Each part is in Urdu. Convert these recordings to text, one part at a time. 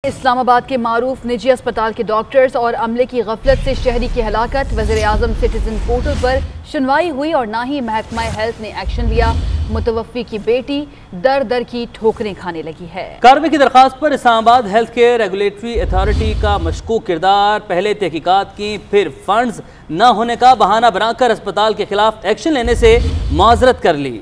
اسلام آباد کے معروف نجی اسپتال کے ڈاکٹرز اور عملے کی غفلت سے شہری کی ہلاکت۔ وزیر اعظم سٹیزن پورٹل پر سنوائی ہوئی اور نہ ہی محکمہ ہیلتھ نے ایکشن لیا۔ متوفی کی بیٹی در در کی ٹھوکریں کھانے لگی ہے۔ کارروائی کی درخواست پر اسلام آباد ہیلتھ کیئر ریگولیٹری اتھارٹی کا مشکوک کردار، پہلے تحقیقات کی پھر فنڈز نہ ہونے کا بہانہ بنا کر اسپتال کے خلاف ایکشن لینے سے معذرت کر لی۔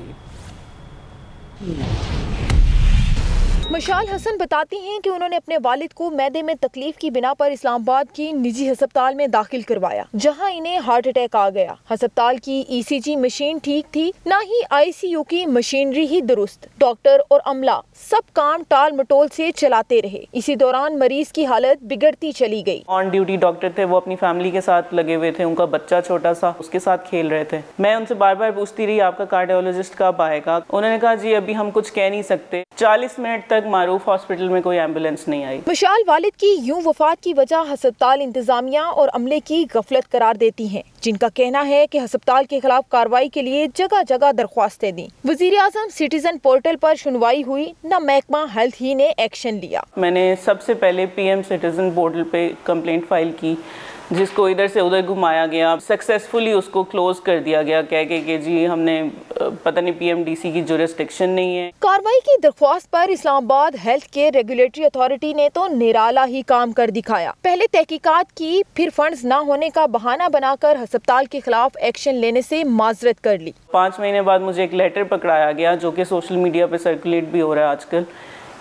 مشال حسن بتاتی ہیں کہ انہوں نے اپنے والد کو معدے میں تکلیف کی بنا پر اسلام آباد کی نجی ہسپتال میں داخل کروایا، جہاں انہیں ہارٹ اٹیک آ گیا۔ ہسپتال کی ECG مشین ٹھیک تھی، نہ ہی ICU کی مشینری ہی درست۔ ڈاکٹر اور عملہ سب کام ٹال مٹول سے چلاتے رہے۔ اسی دوران مریض کی حالت بگڑتی چلی گئی۔ آن ڈیوٹی ڈاکٹر تھے، وہ اپنی فیملی کے ساتھ لگے ہوئے تھے، ان کا بچہ چھوٹا سا اس کے ساتھ کھیل رہے تھے۔ میں ان سے بار بار پوچھتی رہی آپ کا کارڈیولوجسٹ کب آئے گا؟ انہوں نے کہا جی ابھی ہم کچھ کہہ نہیں سکتے۔ 40 منٹ تک معروف ہاسپٹل میں کوئی ایمبولینس نہیں آئی۔ مشال والد کی یوں وفات کی وجہ ہسپتال انتظامیہ اور عملے کی غفلت قرار دیتی ہیں، جن کا کہنا ہے کہ ہسپتال کے خلاف کارروائی کے لیے جگہ جگہ درخواستیں دیں۔ وزیر اعظم سٹیزن پورٹل پر سنوائی ہوئی، نہ محکمہ ہیلتھ ہی نے ایکشن لیا۔ میں نے سب سے پہلے PM سٹیزن پورٹل پہ کمپلینٹ فائل کی، جس کو ادھر سے ادھر گھمایا گیا، سکسیسفلی اس کو کلوز کر دیا گیا کہہ کے کہ جی ہم نے پتہ نہیں PMDC کی جورسڈکشن نہیں ہے۔ کارروائی کی درخواست پر اسلام آباد ہیلتھ کیئر ریگولیٹری اتھارٹی نے تو نرالا ہی کام کر دکھایا۔ پہلے تحقیقات کی پھر فنڈز نہ ہونے کا بہانہ بنا کر ہسپتال کے خلاف ایکشن لینے سے معذرت کر لی۔ 5 مہینے بعد مجھے ایک لیٹر پکڑایا گیا جو کہ سوشل میڈیا پہ سرکولیٹ بھی ہو رہا ہے آج کل،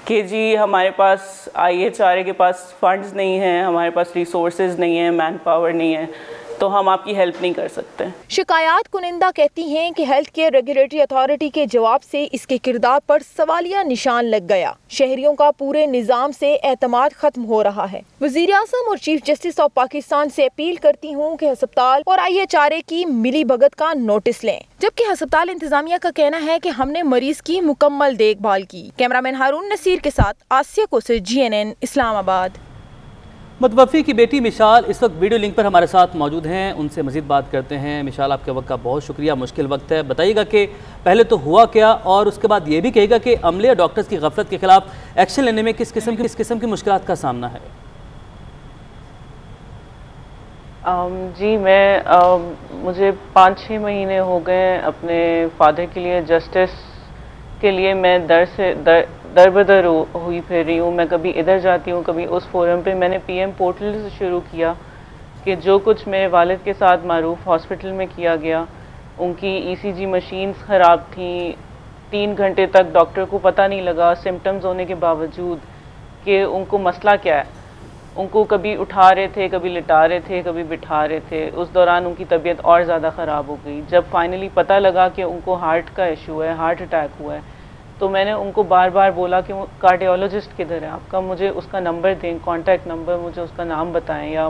کہ جی ہمارے پاس IHRA کے پاس فنڈز نہیں ہیں، ہمارے پاس ریسورسز نہیں ہیں، مین پاور نہیں ہے، تو ہم آپ کی ہیلپ نہیں کر سکتے۔ شکایات کنندہ کہتی ہیں کہ ہیلتھ کیئر ریگولیٹری اتھارٹی کے جواب سے اس کے کردار پر سوالیہ نشان لگ گیا۔ شہریوں کا پورے نظام سے اعتماد ختم ہو رہا ہے۔ وزیر اعظم اور چیف جسٹس آف پاکستان سے اپیل کرتی ہوں کہ ہسپتال اور IHRA کی ملی بھگت کا نوٹس لیں، جبکہ ہسپتال انتظامیہ کا کہنا ہے کہ ہم نے مریض کی مکمل دیکھ بھال کی۔ کیمرامین ہارون نصیر کے ساتھ آسیہ کوثر، GNN اسلام آباد۔ متوفی کی بیٹی مشال اس وقت ویڈیو لنک پر ہمارے ساتھ موجود ہیں، ان سے مزید بات کرتے ہیں۔ مشال، آپ کے وقت کا بہت شکریہ، مشکل وقت ہے، بتائیے گا کہ پہلے تو ہوا کیا اور اس کے بعد یہ بھی کہے گا کہ عملے اور ڈاکٹرز کی غفلت کے خلاف ایکشن لینے میں کس قسم کی مشکلات کا سامنا ہے؟ جی مجھے 5-6 مہینے ہو گئے اپنے فادر کے لیے جسٹس کے لیے میں در بدر ہوئی پھر رہی ہوں۔ میں کبھی ادھر جاتی ہوں، کبھی اس فورم پہ۔ میں نے PM پورٹل سے شروع کیا کہ جو کچھ میرے والد کے ساتھ معروف ہاسپٹل میں کیا گیا، ان کی ECG مشینز خراب تھیں، 3 گھنٹے تک ڈاکٹر کو پتہ نہیں لگا سمٹمز ہونے کے باوجود کہ ان کو مسئلہ کیا ہے۔ ان کو کبھی اٹھا رہے تھے، کبھی لٹا رہے تھے، کبھی بٹھا رہے تھے۔ اس دوران ان کی طبیعت اور زیادہ خراب ہو گئی۔ جب فائنلی پتہ لگا کہ ان کو ہارٹ کا ایشو ہے، ہارٹ اٹیک ہوا ہے، تو میں نے ان کو بار بار بولا کہ کارڈیولوجسٹ کدھر ہے آپ کا، مجھے اس کا نمبر دیں، کانٹیکٹ نمبر، مجھے اس کا نام بتائیں، یا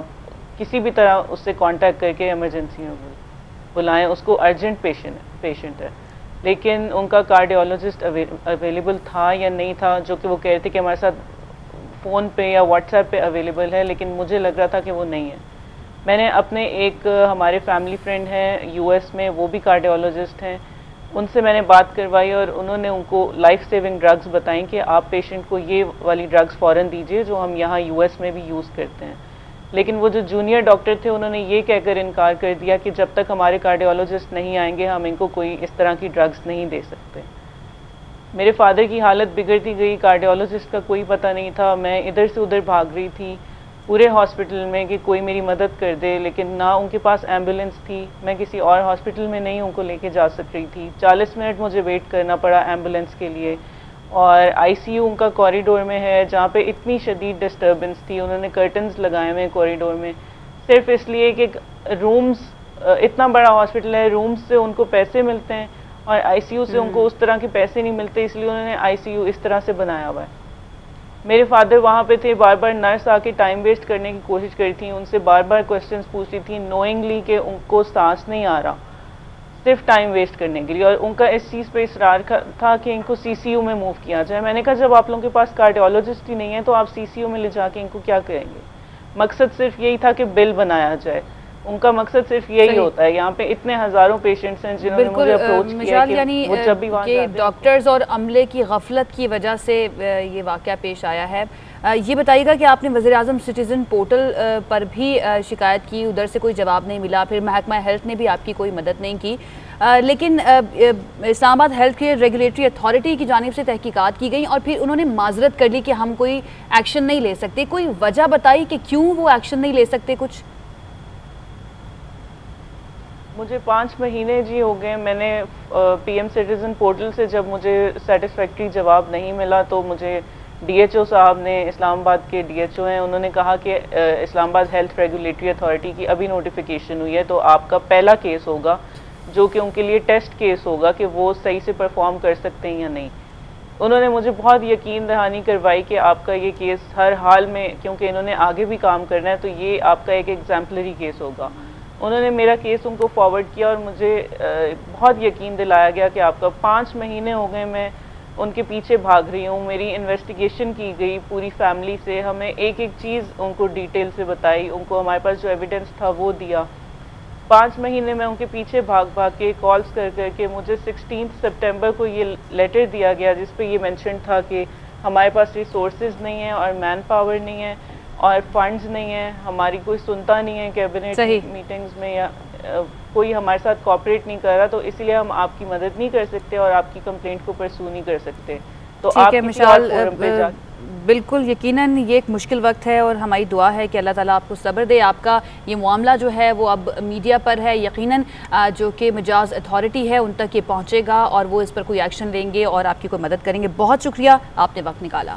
کسی بھی طرح اس سے کانٹیکٹ کر کے ایمرجنسی میں بلائیں، اس کو ارجنٹ پیشنٹ ہے۔ لیکن ان کا کارڈیولوجسٹ اویلیبل تھا یا نہیں تھا، جو کہ وہ کہہ رہے تھے کہ ہمارے ساتھ فون پہ یا واٹس ایپ پہ اویلیبل ہے، لیکن مجھے لگ رہا تھا کہ وہ نہیں ہے۔ میں نے اپنے ایک ہمارے فیملی فرینڈ ہیں US میں، وہ بھی کارڈیولوجسٹ ہیں، ان سے میں نے بات کروائی اور انہوں نے ان کو لائف سیونگ ڈرگز بتائیں کہ آپ پیشنٹ کو یہ والی ڈرگز فوراً دیجیے جو ہم یہاں US میں بھی یوز کرتے ہیں۔ لیکن وہ جو جونیئر ڈاکٹر تھے انہوں نے یہ کہہ کر انکار کر دیا کہ جب تک ہمارے کارڈیولوجسٹ نہیں آئیں گے ہم ان کو کوئی اس طرح کی ڈرگز نہیں دے سکتے۔ میرے فادر کی حالت بگڑتی گئی، کارڈیولوجسٹ کا کوئی پتہ نہیں تھا، میں ادھر سے ادھر بھاگ رہی تھی پورے ہاسپٹل میں کہ کوئی میری مدد کر دے، لیکن نہ ان کے پاس ایمبولینس تھی، میں کسی اور ہاسپٹل میں نہیں ان کو لے کے جا سک رہی تھی۔ 40 منٹ مجھے ویٹ کرنا پڑا ایمبولینس کے لیے، اور ICU ان کا کوریڈور میں ہے جہاں پہ اتنی شدید ڈسٹربنس تھی، انہوں نے کرٹنز لگائے ہوئے کوریڈور میں صرف اس لیے کہ رومز، اتنا بڑا ہاسپٹل ہے، رومز سے ان کو پیسے ملتے ہیں اور ICU سے ان کو اس طرح کے پیسے نہیں ملتے، اس لیے انہوں نے ICU اس طرح سے بنایا ہوا ہے۔ میرے فادر وہاں پہ تھے، بار بار نرس آ کے ٹائم ویسٹ کرنے کی کوشش کری تھی، ان سے بار بار کوسچنز پوچھتی تھی نوئنگلی کہ ان کو سانس نہیں آ رہا، صرف ٹائم ویسٹ کرنے کے لیے، اور ان کا اس چیز پہ اصرار تھا کہ ان کو CCU میں موو کیا جائے۔ میں نے کہا جب آپ لوگوں کے پاس کارڈیولوجسٹ ہی نہیں ہے تو آپ CCU میں لے جا کے ان کو کیا کریں گے؟ مقصد صرف یہی تھا کہ بل بنایا جائے۔ ان کا مقصد صرف یہی ہوتا ہے. یہاں پہ اتنے ہزاروں پیشنٹس ہیں جنہوں نے مجھے اپروچ کیا کہ وہ جب بھی وہاں جاتے ہیں. ڈاکٹرز اور عملے کی غفلت کی وجہ سے یہ واقعہ پیش آیا ہے. یہ بتائیے گا کہ آپ نے وزیر اعظم سٹیزن پورٹل پر بھی شکایت کی, ادھر سے کوئی جواب نہیں ملا, پھر محکمہ ہیلتھ نے بھی آپ کی کوئی مدد نہیں کی, لیکن اسلام آباد ہیلتھ کیئر ریگولیٹری اتھارٹی کی جانب سے تحقیقات کی گئیں اور پھر انہوں نے معذرت کر لی کہ ہم کوئی ایکشن نہیں لے سکتے. کوئی وجہ بتائی کہ کیوں وہ ایکشن نہیں لے سکتے کچھ؟ مجھے 5 مہینے جی ہو گئے. میں نے پی ایم سٹیزن پورٹل سے جب مجھے سیٹسفیکٹری جواب نہیں ملا تو مجھے ڈی ایچ او صاحب نے, اسلام آباد کے ڈی ایچ او ہیں, انہوں نے کہا کہ اسلام آباد ہیلتھ ریگولیٹری اتھارٹی کی ابھی نوٹیفیکیشن ہوئی ہے تو آپ کا پہلا کیس ہوگا جو کہ ان کے لیے ٹیسٹ کیس ہوگا کہ وہ صحیح سے پرفارم کر سکتے ہیں یا نہیں. انہوں نے مجھے بہت یقین دہانی کروائی کہ آپ کا یہ کیس ہر حال میں, کیونکہ انہوں نے آگے بھی کام کرنا ہے, تو یہ آپ کا ایک ایگزامپلری کیس ہوگا. انہوں نے میرا کیس ان کو فارورڈ کیا اور مجھے بہت یقین دلایا گیا کہ آپ کا 5 مہینے ہو گئے میں ان کے پیچھے بھاگ رہی ہوں. میری انویسٹیگیشن کی گئی پوری فیملی سے, ہمیں ایک ایک چیز ان کو ڈیٹیل سے بتائی, ان کو ہمارے پاس جو ایویڈنس تھا وہ دیا. 5 مہینے میں ان کے پیچھے بھاگ کے کالز کر کے مجھے 16 سپٹمبر کو یہ لیٹر دیا گیا جس پہ یہ مینشن تھا کہ ہمارے پاس ریسورسز نہیں ہیں اور مین پاور نہیں ہے اور فنڈز نہیں ہیں, ہماری کوئی سنتا نہیں ہے کیبنٹ میٹنگز میں, یا کوئی ہمارے ساتھ کوآپریٹ نہیں کر رہا, تو اس لیے ہم آپ کی مدد نہیں کر سکتے اور آپ کی کمپلینٹ کو پرسو نہیں کر سکتے. تو آپ مشال, بالکل یقیناً یہ ایک مشکل وقت ہے اور ہماری دعا ہے کہ اللہ تعالیٰ آپ کو صبر دے. آپ کا یہ معاملہ جو ہے وہ اب میڈیا پر ہے, یقیناً جو کہ مجاز اتھارٹی ہے ان تک یہ پہنچے گا اور وہ اس پر کوئی ایکشن لیں گے اور آپ کی کوئی مدد کریں گے. بہت شکریہ, آپ نے وقت نکالا.